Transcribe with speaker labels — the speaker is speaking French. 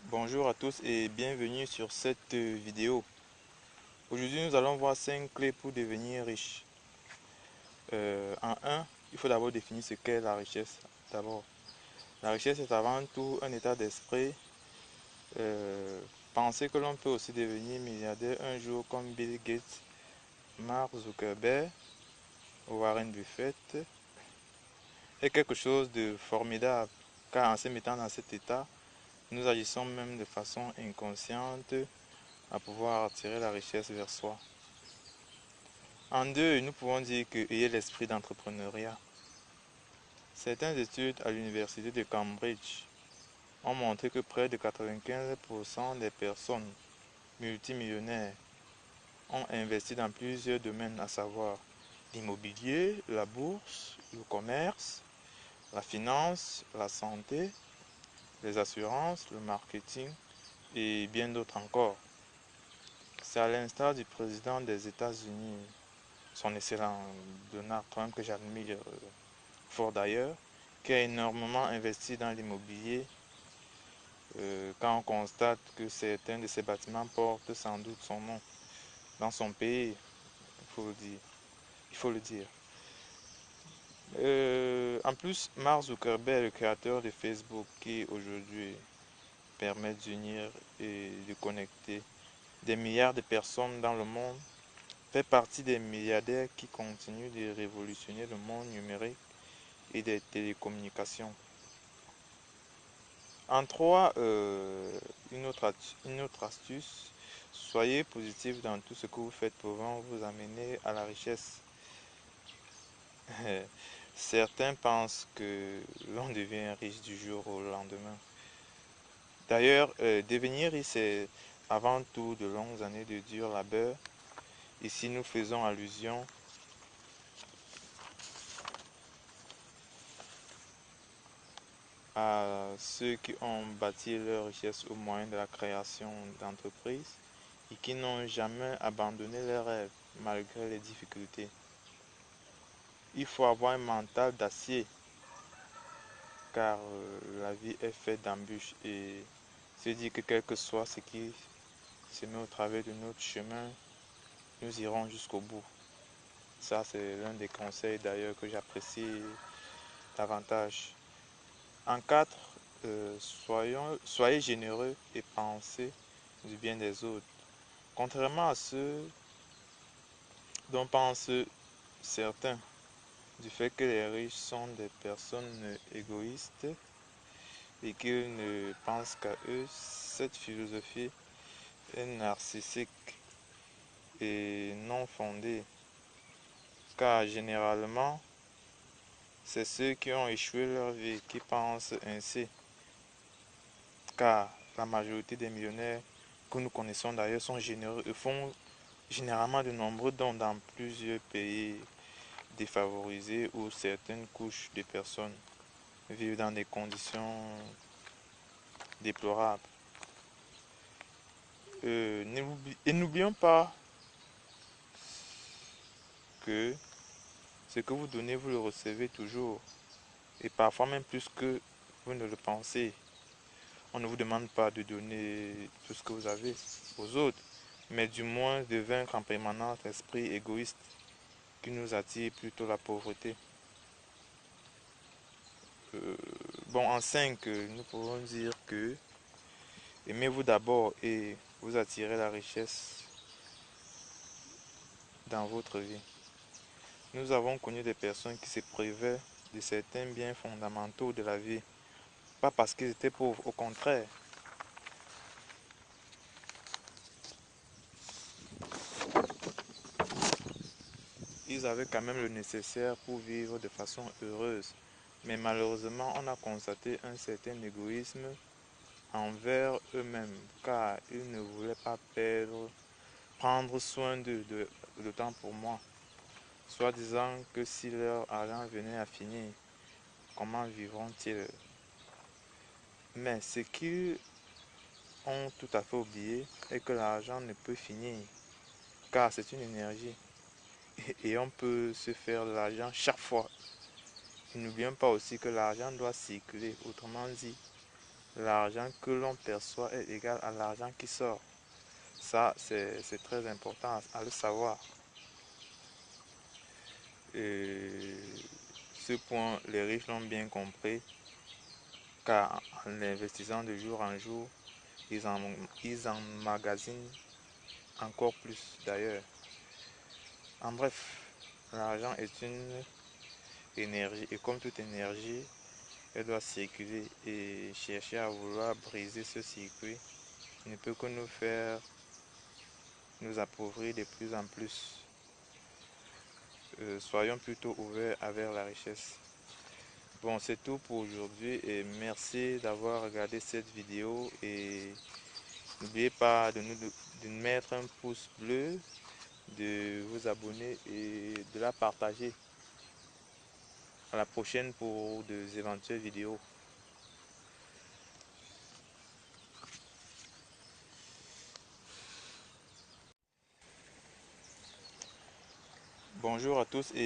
Speaker 1: Bonjour à tous et bienvenue sur cette vidéo. Aujourd'hui, nous allons voir 5 clés pour devenir riche. En 1, il faut d'abord définir ce qu'est la richesse. D'abord, la richesse est avant tout un état d'esprit. Penser que l'on peut aussi devenir milliardaire un jour comme Bill Gates, Mark Zuckerberg ou Warren Buffett est quelque chose de formidable, car en se mettant dans cet état, nous agissons même de façon inconsciente à pouvoir attirer la richesse vers soi. En 2, nous pouvons dire que ayez l'esprit d'entrepreneuriat. Certaines études à l'université de Cambridge ont montré que près de 95% des personnes multimillionnaires ont investi dans plusieurs domaines, à savoir l'immobilier, la bourse, le commerce, la finance, la santé, les assurances, le marketing et bien d'autres encore. C'est à l'instar du président des États-Unis, son excellent Donald Trump, que j'admire fort d'ailleurs, qui a énormément investi dans l'immobilier. Quand on constate que certains de ces bâtiments portent sans doute son nom dans son pays, il faut le dire. En plus, Mark Zuckerberg, le créateur de Facebook, qui aujourd'hui permet d'unir et de connecter des milliards de personnes dans le monde, fait partie des milliardaires qui continuent de révolutionner le monde numérique et des télécommunications. En 3, une autre astuce, soyez positif dans tout ce que vous faites pouvant vous amener à la richesse. Certains pensent que l'on devient riche du jour au lendemain. D'ailleurs, devenir riche, c'est avant tout de longues années de dur labeur. Ici, nous faisons allusion à ceux qui ont bâti leur richesse au moyen de la création d'entreprises et qui n'ont jamais abandonné leurs rêves malgré les difficultés. Il faut avoir un mental d'acier car la vie est faite d'embûches et se dire que quel que soit ce qui se met au travers de notre chemin, nous irons jusqu'au bout. Ça, c'est l'un des conseils d'ailleurs que j'apprécie davantage. En 4, soyez généreux et pensez du bien des autres. Contrairement à ceux dont pensent certains, du fait que les riches sont des personnes égoïstes et qu'ils ne pensent qu'à eux, cette philosophie est narcissique et non fondée, car généralement, c'est ceux qui ont échoué leur vie qui pensent ainsi, car la majorité des millionnaires que nous connaissons d'ailleurs sont généreux et font généralement de nombreux dons dans plusieurs pays défavorisés où certaines couches de personnes vivent dans des conditions déplorables. Et n'oublions pas que ce que vous donnez, vous le recevez toujours, et parfois même plus que vous ne le pensez. On ne vous demande pas de donner tout ce que vous avez aux autres, mais du moins de vaincre en permanence l'esprit égoïste qui nous attire plutôt la pauvreté. En 5, nous pouvons dire que aimez-vous d'abord et vous attirez la richesse dans votre vie. Nous avons connu des personnes qui se privaient de certains biens fondamentaux de la vie, pas parce qu'ils étaient pauvres, au contraire. Ils avaient quand même le nécessaire pour vivre de façon heureuse. Mais malheureusement, on a constaté un certain égoïsme envers eux-mêmes, car ils ne voulaient pas prendre soin d'eux, de temps pour moi, soit disant que si leur argent venait à finir, comment vivront-ils? Mais ce qu'ils ont tout à fait oublié est que l'argent ne peut finir, car c'est une énergie, et on peut se faire de l'argent chaque fois. Et n'oublions pas aussi que l'argent doit circuler, autrement dit, l'argent que l'on perçoit est égal à l'argent qui sort. Ça, c'est très important à le savoir. Et ce point, les riches l'ont bien compris, car en investissant de jour en jour, ils emmagasinent encore plus d'ailleurs. En bref, l'argent est une énergie et comme toute énergie, elle doit circuler et chercher à vouloir briser ce circuit ne peut que nous faire nous appauvrir de plus en plus. Soyons plutôt ouverts vers la richesse. Bon, c'est tout pour aujourd'hui et merci d'avoir regardé cette vidéo et n'oubliez pas de nous mettre un pouce bleu, de vous abonner et de la partager. À la prochaine pour des éventuelles vidéos. Bonjour à tous et